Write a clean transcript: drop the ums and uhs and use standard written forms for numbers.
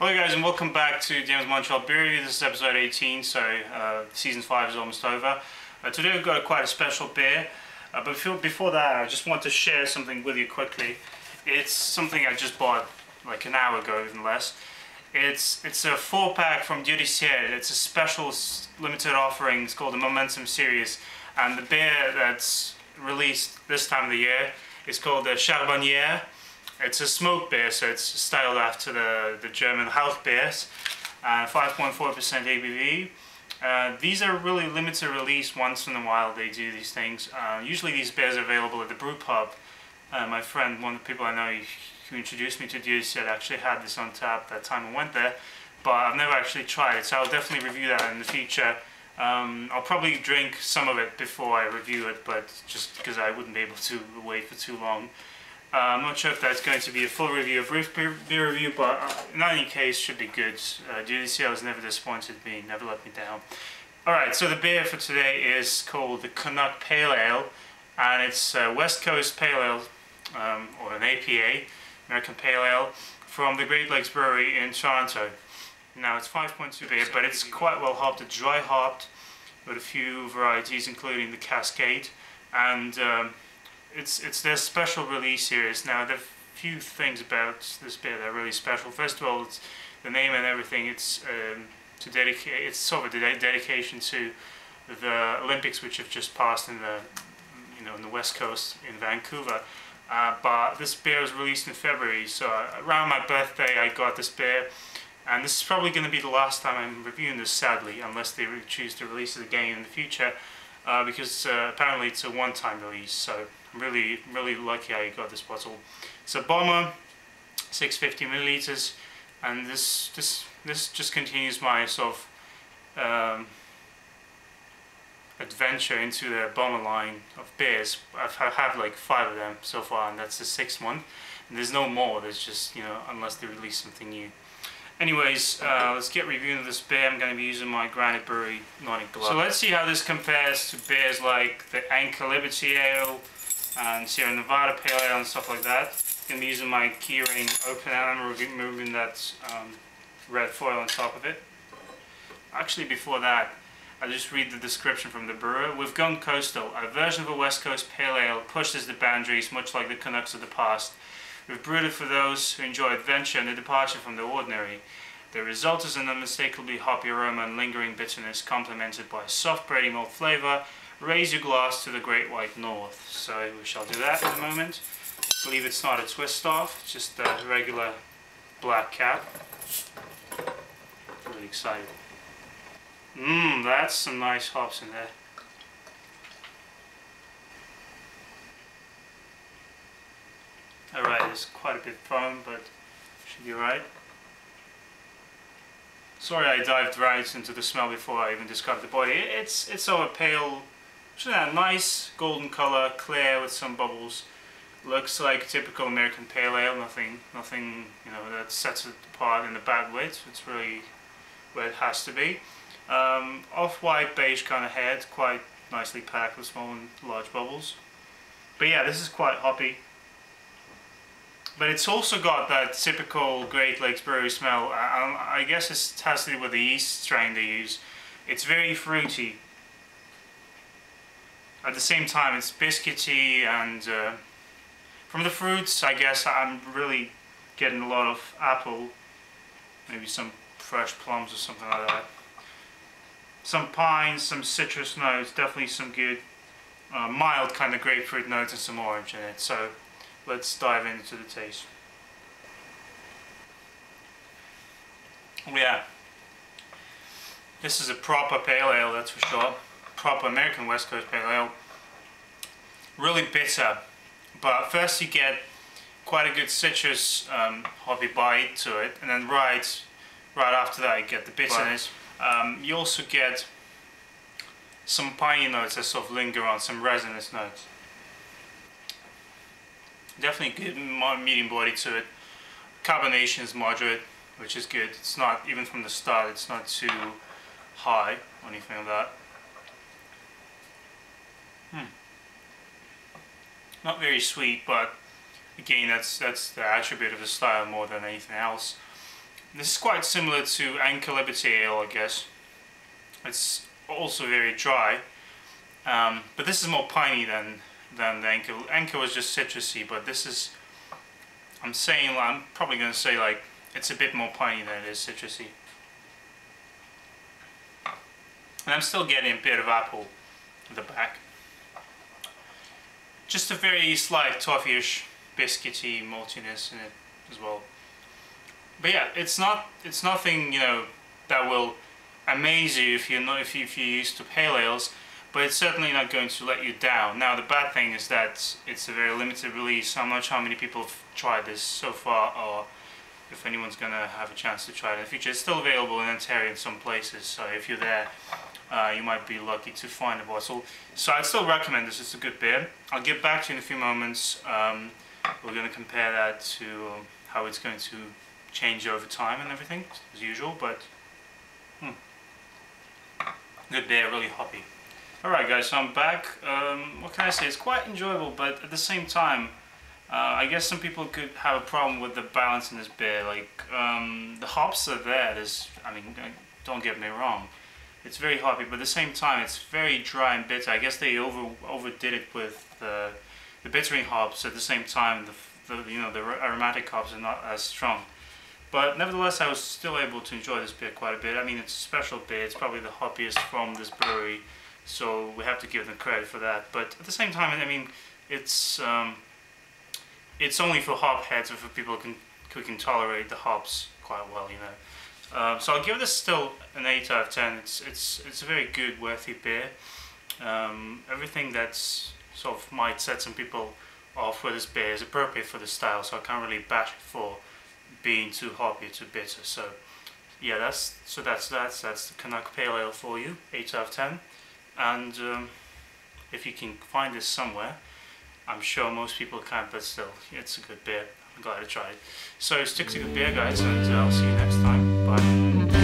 Hello guys, and welcome back to Montreal Brewery. This is episode 18, so season 5 is almost over. Today we've got quite a special beer, but before that I just want to share something with you quickly. It's something I just bought like an hour ago, even less. It's a 4-pack from DenisLD. It's a special limited offering. It's called the Momentum series, and the beer that's released this time of the year is called the Charbonnière. It's a smoked beer, so it's styled after the German health beers, 5.4% ABV. These are really limited release. Once in a while they do these things. Usually these beers are available at the brew pub. My friend, one of the people I know who introduced me to DenisLD, actually had this on tap that time I went there, but I've never actually tried it, so I'll definitely review that in the future. I'll probably drink some of it before I review it, but just because I wouldn't be able to wait for too long. I'm not sure if that's going to be a full review, a brief beer review, but in any case, should be good. DenisLD has never disappointed me, never let me down. Alright, so the beer for today is called the Canuck Pale Ale, and it's West Coast Pale Ale, or an APA, American Pale Ale, from the Great Lakes Brewery in Toronto. Now it's 5.2 beer, but it's quite well hopped. It's dry hopped with a few varieties, including the Cascade, and it's their special release series. Now there are a few things about this beer that are really special. First of all, it's the name and everything. It's it's sort of a dedication to the Olympics, which have just passed in the in the West Coast in Vancouver. But this beer was released in February, so around my birthday I got this beer, and this is probably going to be the last time I'm reviewing this, sadly, unless they choose to release it again in the future, because apparently it's a one-time release. So I'm really lucky I got this bottle. It's a bomber, 650 milliliters, and this just continues my sort of adventure into the bomber line of beers. I've had like 5 of them so far, and that's the 6th one. And there's no more. There's just, unless they release something new. Anyways, let's get reviewing this beer. I'm going to be using my Granite Brewery Nordic Glove. So let's see how this compares to beers like the Anchor Liberty Ale and Sierra Nevada Pale Ale and stuff like that. I'm going to be using my keyring open and I'm removing that red foil on top of it. Actually, before that, I'll just read the description from the brewer. We've gone coastal. A version of a West Coast Pale Ale pushes the boundaries, much like the Canucks of the past. We've brewed it for those who enjoy adventure and a departure from the ordinary. The result is an unmistakably hoppy aroma and lingering bitterness, complemented by a soft bready malt flavour. Raise your glass to the Great White North. So we shall do that in a moment. I believe it's not a twist off, it's just a regular black cap. Really excited. That's some nice hops in there. Alright, there's quite a bit of foam, but should be alright. Sorry I dived right into the smell before I even described the body. It's sort of pale, a nice golden colour, clear with some bubbles. Looks like a typical American Pale Ale, nothing that sets it apart in a bad way. It's really where it has to be. Off-white beige kind of head, quite nicely packed with small and large bubbles. But yeah, this is quite hoppy. But it's also got that typical Great Lakes Brewery smell. I guess it has to do with the yeast strain they use. It's very fruity. At the same time, it's biscuity, and from the fruits, I guess I'm really getting a lot of apple, maybe some fresh plums or something like that. Some pine, some citrus notes, definitely some good mild kind of grapefruit notes and some orange in it. So let's dive into the taste. Yeah, this is a proper pale ale, that's for sure. Proper American West Coast Pale Ale. Really bitter, but first you get quite a good citrus hoppy bite to it, and then right after that you get the bitterness. You also get some piney notes that sort of linger on, some resinous notes. Definitely good medium body to it. Carbonation is moderate, which is good. It's not, even from the start, it's not too high or anything like that. Not very sweet, but again, that's the attribute of the style more than anything else. This is quite similar to Anchor Liberty Ale, I guess. It's also very dry, but this is more piney than the Anchor. Anchor was just citrusy, but this is, I'm probably going to say like it's a bit more piney than it is citrusy. And I'm still getting a bit of apple at the back. Just a very slight toffee-ish, biscuity maltiness in it as well. But yeah, it's nothing, you know, that will amaze you if you're used to pale ales, but it's certainly not going to let you down. Now the bad thing is that it's a very limited release. I'm not sure how many people have tried this so far, or if anyone's gonna have a chance to try it in the future. It's still available in Ontario in some places, so if you're there, you might be lucky to find a bottle. So I'd still recommend this. It's a good beer. I'll get back to you in a few moments. We're going to compare that to how it's going to change over time and everything, as usual, but good beer, really hoppy. Alright guys, so I'm back. What can I say? It's quite enjoyable, but at the same time, I guess some people could have a problem with the balance in this beer. Like, the hops are there. I mean, don't get me wrong. It's very hoppy, but at the same time, it's very dry and bitter. I guess they overdid it with the bittering hops. At the same time, the aromatic hops are not as strong. But nevertheless, I was still able to enjoy this beer quite a bit. I mean, it's a special beer. It's probably the hoppiest from this brewery, so we have to give them credit for that. But at the same time, I mean, it's only for hop heads or for people who can tolerate the hops quite well, you know. So I'll give this still an 8 out of 10. It's a very good, worthy beer. Everything that's sort of might set some people off with this beer is appropriate for the style, so I can't really bash it for being too hoppy or too bitter. So yeah, that's the Canuck Pale Ale for you, 8 out of 10. And if you can find this somewhere, I'm sure most people can't, but still, it's a good beer. I'm glad I tried it. So stick to good beer, guys, and I'll see you next time. Bye.